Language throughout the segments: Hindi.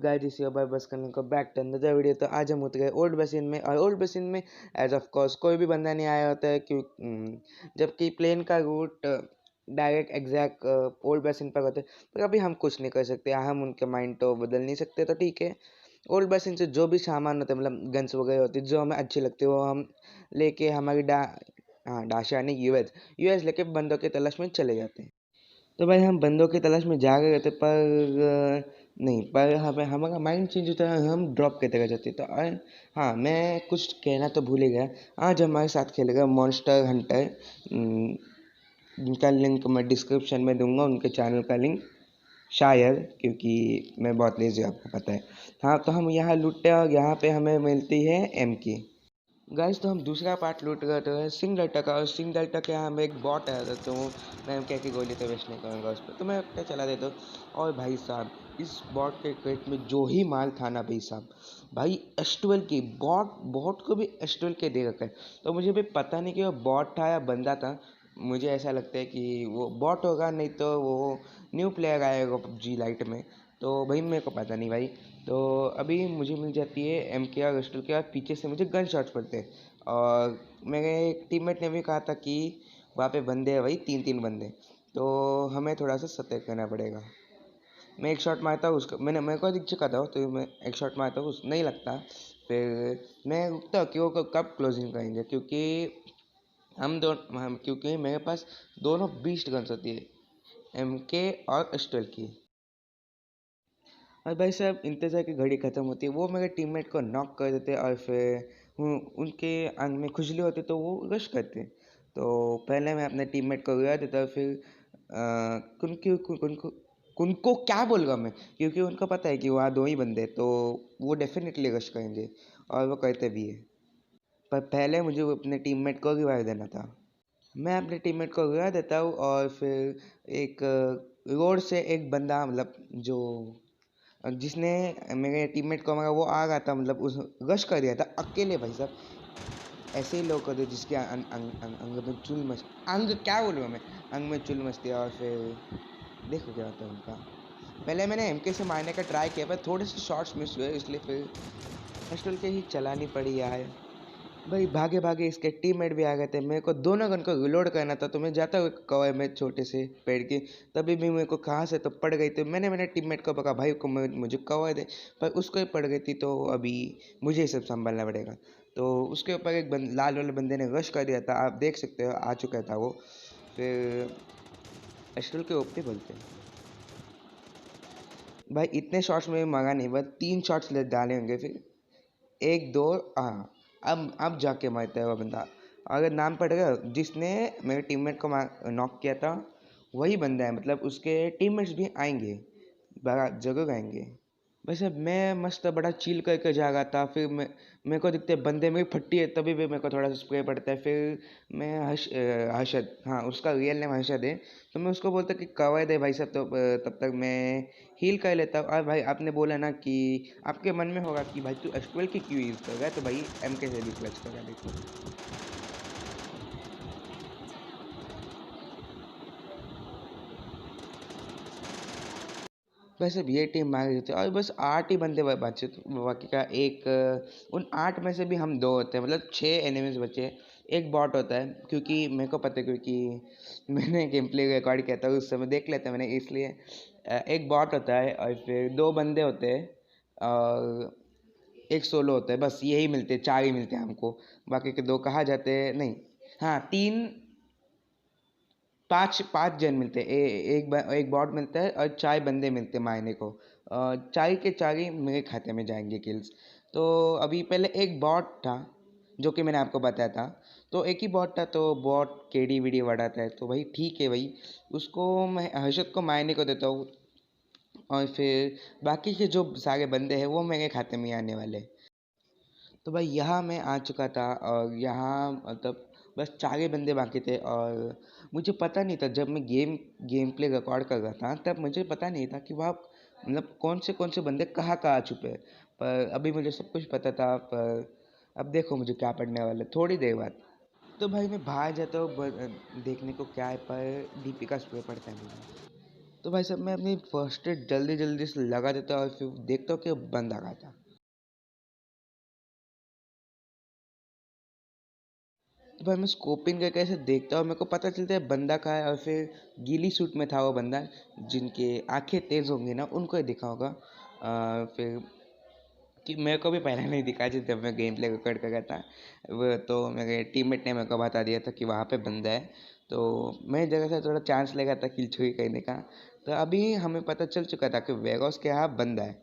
गाइस, दिस योर बाय बस करने को बैक टू अनदर वीडियो। तो आज हम उतर गए ओल्ड बेसिन में, और ओल्ड बेसिन में एज ऑफ कोर्स कोई भी बंदा नहीं आया होता है, क्यों जबकि प्लेन का route direct exact old basin पर होता है। पर अभी हम कुछ नहीं कर सकते, हम उनके माइंड तो बदल नहीं सकते। तो ठीक है, ओल्ड बेसिन से जो भी सामान होता है, मतलब गन्स वगैरह होती है जो हमें अच्छी लगती है, वो हम लेके हमारी डाशा यानी यूएस लेके बंदों की तलाश में चले जाते हैं। तो भाई हम बंदों की तलाश में जा रहे थे, पर नहीं, पर हमें हमारा माइंड चेंज होता है, हम ड्रॉप की तरह जाते। तो हाँ, मैं कुछ कहना तो भूल ही गया। आज हमारे साथ खेलेगा मॉन्स्टर हंटर, जिनका लिंक मैं डिस्क्रिप्शन में दूंगा, उनके चैनल का लिंक शायद, क्योंकि मैं बहुत लेजी, आपको पता है। हाँ, तो हम यहाँ लूटते हैं और यहाँ पे हमें मिलती है एम की। गाइस, तो हम दूसरा पार्ट लूट गए थे सिंह डेल्टा का, और सिंह डेल्टा के यहाँ में एक बॉट आया था, तो मैं क्या की गोली तो वेस्ट नहीं करूँगा उस पर, तो मैं क्या चला देता हूँ। और भाई साहब, इस बॉट के क्रेट में जो ही माल था ना भाई साहब, भाई S12 की बॉट को भी S12 के दे रखा है। तो मुझे भी पता नहीं कि वो बॉट था या बंदा था। मुझे ऐसा लगता है कि वो बॉट होगा, नहीं तो वो न्यू प्लेयर आएगा PUBG लाइट में। तो भाई मेरे को पता नहीं भाई। तो अभी मुझे मिल जाती है MK और रस्टल के बाद, पीछे से मुझे गन शॉट्स पड़ते हैं। और मेरे एक टीममेट ने भी कहा था कि वहाँ पे बंदे हैं भाई, 3-3 बंदे, तो हमें थोड़ा सा सतर्क करना पड़ेगा। मैं एक शॉट मारता हूँ उसका, मेरे को दिख चुका था, तो मैं एक शॉट मारता हूँ, उस नहीं लगता। फिर मैं रुकता हूँ कि वो कब क्लोजिंग करेंगे, क्योंकि मेरे पास दोनों बीस्ट गन्स होती है, MK और S12 की। और भाई साहब, इंतज़ार की घड़ी ख़त्म होती है, वो मेरे टीममेट को नॉक कर देते, और फिर उनके अंग में खुजली होती तो वो रश करते। तो पहले मैं अपने टीममेट को गिरा देता, फिर उनको क्या बोलूँगा मैं, क्योंकि उनको पता है कि वहाँ दो ही बंदे, तो वो डेफिनेटली रश करेंगे, और वो करते भी है। पर पहले मुझे वो अपने टीममेट को रिवाइव देना था। मैं अपने टीममेट को गिरा देता हूँ, और फिर एक रोड से एक बंदा, मतलब जो जिसने मेरे टीममेट को मारा, वो आ रहा था, मतलब उस रश कर दिया था अकेले भाई साहब। ऐसे ही लोग करते जिसके अंग में चुल मच अंग क्या बोलूँ मैं, अंग में चुल मचती है। और फिर देखो क्या होता है उनका। पहले मैंने MK से मारने का ट्राई किया, पर थोड़े से शॉट्स मिस हुए, इसलिए फिर पिस्टल के ही चलानी पड़ी यार। भाई भागे भागे इसके टीममेट भी आ गए थे, मेरे को दोनों गन को रिलोड करना था, तो मैं जाता हुआ कवर में छोटे से पेड़ के, तभी भी मेरे को कहाँ से तो पड़ गई थी। मैंने मेरे टीममेट को पकड़ा, भाई को मुझे कवर दे, पर उसको ही पड़ गई थी, तो अभी मुझे ही सब संभालना पड़ेगा। तो उसके ऊपर एक लाल वाले बंदे ने रश कर दिया था, आप देख सकते हो, आ चुका था वो। फिर एस्ट्रल के ओपी बोलते हैं भाई, इतने शॉट्स में मगा नहीं, बस 3 शॉट्स ले डाले होंगे, फिर 1-2। हाँ, अब जाके मरता है वो बंदा। अगर नाम पड़ेगा जिसने मेरे टीममेट को नॉक किया था, वही बंदा है, मतलब उसके टीममेट्स भी आएंगे, जरूर आएंगे। वैसे मैं मस्त बड़ा चिल करके जा रहा था, फिर मेरे को दिखते बंदे में फट्टी है, तभी भी मेरे को थोड़ा सा स्प्रे पड़ता है। फिर मैं हर्षद, हाँ उसका रियल नेम हर्षद है, तो मैं उसको बोलता कि कवर दे भाई साहब, तो तब तक मैं हील कर लेता हूँ। और भाई आपने बोला ना कि आपके मन में होगा कि भाई तू S12 की क्यों यूज़ कर रहा है, तो भाई MK से भी क्लच करा देखो। वैसे भी ये टीम मार रही थी, और बस 8 ही बंदे बचे थे, बाकी का एक उन 8 में से भी हम 2 होते हैं, मतलब 6 एनिमीज बचे। एक बॉट होता है, क्योंकि मेरे को पता है, क्योंकि मैंने गेम प्ले रिकॉर्ड किया था, उस समय देख लेता मैंने, इसलिए एक बॉट होता है, और फिर 2 बंदे होते हैं, और एक सोलो होता है। बस यही मिलते हैं, 4 ही मिलते हैं हमको, बाकी के 2 कहाँ जाते हैं नहीं। हाँ, 5 जन मिलते हैं, एक बॉट मिलता है, और 4 बंदे मिलते हैं मारने को। 4 के 4 ही मेरे खाते में जाएंगे किल्स। तो अभी पहले एक बॉट था, जो कि मैंने आपको बताया था। तो एक ही बॉट था, तो बॉट केडी वीडी बढ़ाता है, तो भाई ठीक है भाई, उसको मैं हर्षद को मारने को देता हूँ, और फिर बाकी के जो सारे बंदे हैं वो मेरे खाते में आने वाले हैं। तो भाई यहाँ मैं आ चुका था, और यहाँ मतलब बस 4 ही बंदे बाकी थे, और मुझे पता नहीं था, जब मैं गेम प्ले रिकॉर्ड कर रहा था, तब मुझे पता नहीं था कि वहाँ मतलब कौन से बंदे कहाँ छुपे हैं। पर अभी मुझे सब कुछ पता था, पर अब देखो मुझे क्या पड़ने वाला है थोड़ी देर बाद। तो भाई मैं बाहर जाता हूँ देखने को क्या है, पर DP का स्प्रे पड़ता है मुझे। तो भाई साहब मैं अपनी फर्स्ट एड जल्दी जल्दी से लगा देता और फिर देखता हूँ कि बंद आ गया था। तो भाई मैं स्कोपिंग करके ऐसे देखता हूँ, मेरे को पता चलता है बंदा कहाँ है, और फिर गीली सूट में था वो बंदा। जिनके आंखें तेज़ होंगी ना उनको ही दिखा होगा। फिर कि मेरे को भी पहले नहीं दिखा जब मैं गेम प्ले रिकॉर्ड कर रहा था। वो तो मेरे टीममेट ने मेरे को बता दिया था कि वहाँ पे बंदा है। तो मैं जगह से थोड़ा चांस लगा था किल चोरी करने का। तो अभी हमें पता चल चुका था कि वेगॉस के यहाँ बंदा है।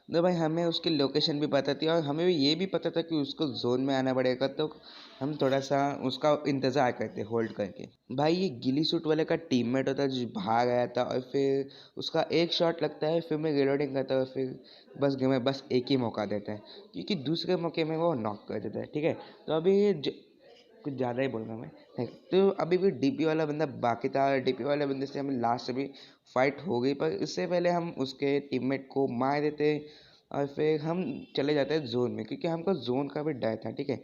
तो भाई हमें उसकी लोकेशन भी पता थी, और हमें भी ये भी पता था कि उसको जोन में आना पड़ेगा। तो हम थोड़ा सा उसका इंतज़ार करते होल्ड करके। भाई ये गिली सूट वाले का टीममेट होता है जो भाग आया था, और फिर उसका एक शॉट लगता है, फिर मैं रिलोडिंग करता हूँ, फिर बस गेम में बस एक ही मौका देता है, क्योंकि दूसरे मौके में वो नॉक कर देता है। ठीक है, तो अभी कुछ ज़्यादा ही बोल रहा मैं। तो अभी भी डीपी वाला बंदा बाकी था। डीपी वाले बंदे से हमें लास्ट में फाइट हो गई, पर इससे पहले हम उसके टीममेट को मार देते, और फिर हम चले जाते हैं जोन में, क्योंकि हमको जोन का भी डर था। ठीक है,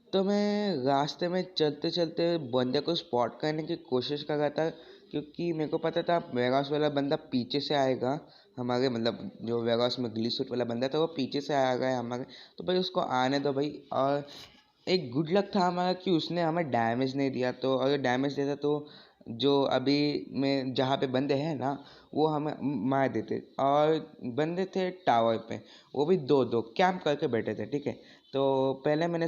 तो मैं रास्ते में चलते चलते बंदे को स्पॉट करने की कोशिश कर रहा था, क्योंकि मेरे को पता था वेगास वाला बंदा पीछे से आएगा हमारे, मतलब जो वेगास में ग्ली सूट वाला बंदा था वो पीछे से आएगा हमारे। तो भाई उसको आने दो भाई। और एक गुड लक था हमारा कि उसने हमें डैमेज नहीं दिया। तो अगर डैमेज देता तो जो अभी में जहाँ पे बंदे हैं ना वो हमें मार देते। और बंदे थे टावर पे, वो भी दो दो कैंप करके बैठे थे। ठीक है, तो मैंने पहले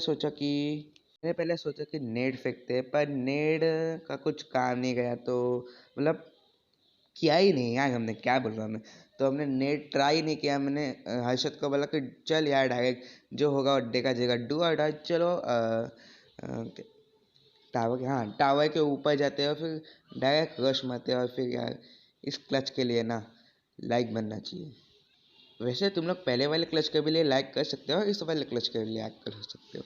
सोचा कि नेड फेंकते हैं, पर नेड का कुछ काम नहीं गया। तो मतलब किया ही नहीं यार, हमने क्या बोल रहा मैं। तो हमने नेट ट्राई नहीं किया। मैंने हर्षद को बोला कि चल यार डायरेक्ट जो होगा वो देखा जाएगा, डू और डाई, चलो टावर के, हाँ टावर के ऊपर जाते हैं और फिर डायरेक्ट रश मारते हैं। और फिर यार इस क्लच के लिए ना लाइक बनना चाहिए। वैसे तुम लोग पहले वाले क्लच के भी लिए लाइक कर सकते हो, और इस वाले क्लच के लिए लाइक कर सकते हो।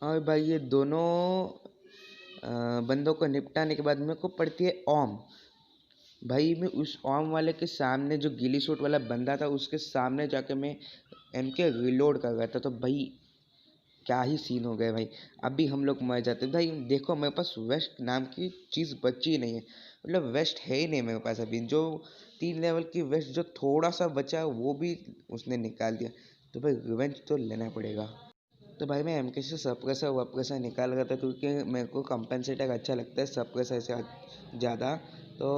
और भाई ये दोनों बंदों को निपटाने के बाद मेरे को पड़ती है ओम। भाई मैं उस ओम वाले के सामने, जो गिली सूट वाला बंदा था उसके सामने जाके मैं एम के रिलोड कर रहा था। तो भाई क्या ही सीन हो गए भाई। अभी हम लोग मर जाते भाई। देखो मेरे पास वेस्ट नाम की चीज़ बची ही नहीं है, मतलब वेस्ट है ही नहीं मेरे पास अभी। जो 3 लेवल की वेस्ट जो थोड़ा सा बचा वो भी उसने निकाल दिया। तो भाई रिवेंज तो लेना पड़ेगा। तो भाई मैं एम के से सप्रेसर वप्रेसर निकाल रहा था, क्योंकि मेरे को कंपनसेटर अच्छा लगता है सप्रेसर से ज़्यादा। तो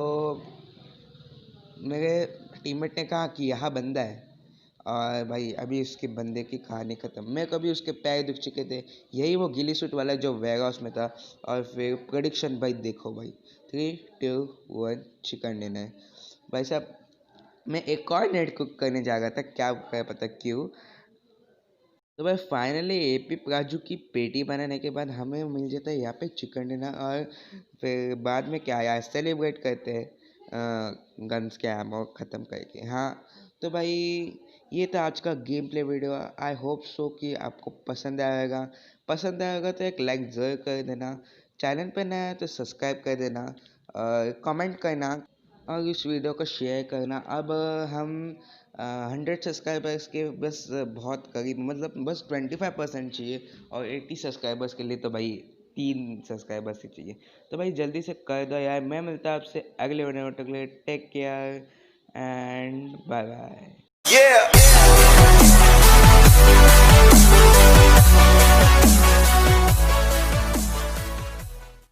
मेरे टीममेट ने कहा कि यहाँ बंदा है, और भाई अभी उसके बंदे की कहानी ख़त्म। मैं कभी उसके पैर दुख चुके थे। यही वो गिली सूट वाला जो वेयरहाउस में था। और फिर प्रेडिक्शन भाई देखो भाई, 3, 2, 1 चिकन डिनर। भाई साहब मैं एक और नेट कुक करने जा रहा था, क्या पता क्यों। तो भाई फाइनली एपी प्राजू की पेटी बनाने के बाद हमें मिल जाता है यहाँ पे चिकन डिनर। और फिर बाद में क्या यार सेलिब्रेट करते हैं गन्स के एमो ख़त्म करके। हाँ, तो भाई ये था आज का game play video. I hope so कि आपको पसंद आएगा तो एक लाइक ज़रूर कर देना। चैनल पे नया है तो सब्सक्राइब कर देना, कमेंट करना, और इस वीडियो को शेयर करना। अब हम 100 सब्सक्राइबर्स के बस बहुत करीब, मतलब बस 25% चाहिए। और 80 सब्सक्राइबर्स के लिए तो भाई 3 सब्सक्राइबर्स ही चाहिए। तो भाई जल्दी से कर दो यार। मैं मिलता हूँ आपसे अगले वीडियो में। Take care and bye bye.